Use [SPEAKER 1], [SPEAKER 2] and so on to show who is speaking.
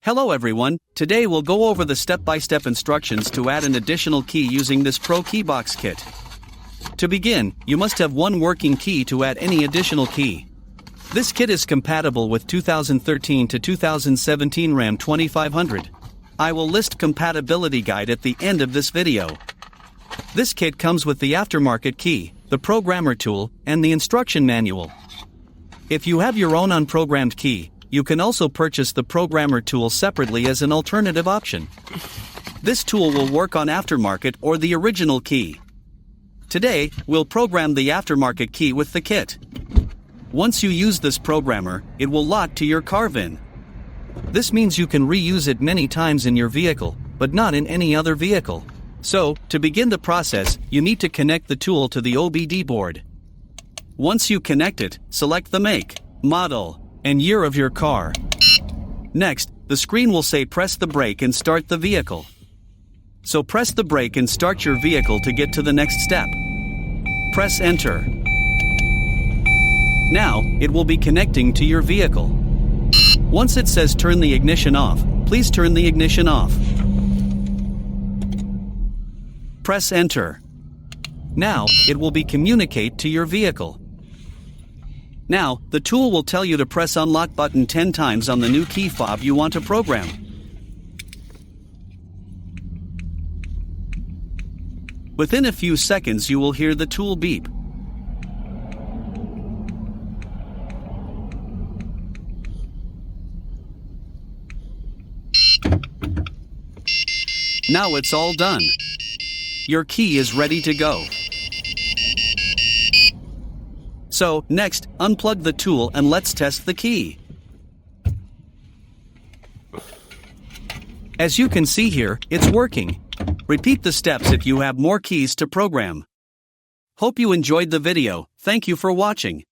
[SPEAKER 1] Hello everyone, today we'll go over the step-by-step instructions to add an additional key using this ProKeyBox kit. To begin, you must have one working key to add any additional key. This kit is compatible with 2013 to 2017 RAM 2500. I will list compatibility guide at the end of this video. This kit comes with the aftermarket key, the programmer tool, and the instruction manual. If you have your own unprogrammed key, you can also purchase the programmer tool separately as an alternative option. This tool will work on aftermarket or the original key. Today, we'll program the aftermarket key with the kit. Once you use this programmer, it will lock to your car VIN. This means you can reuse it many times in your vehicle, but not in any other vehicle. So, to begin the process, you need to connect the tool to the OBD board. Once you connect it, select the make, model, and year of your car. Next, the screen will say press the brake and start the vehicle. So press the brake and start your vehicle to get to the next step. Press enter. Now, it will be connecting to your vehicle. Once it says turn the ignition off, please turn the ignition off. Press enter. Now, it will be communicate to your vehicle. Now, the tool will tell you to press unlock button 10 times on the new key fob you want to program. Within a few seconds you will hear the tool beep. Now it's all done. Your key is ready to go. So, next, unplug the tool and let's test the key. As you can see here, it's working. Repeat the steps if you have more keys to program. Hope you enjoyed the video. Thank you for watching.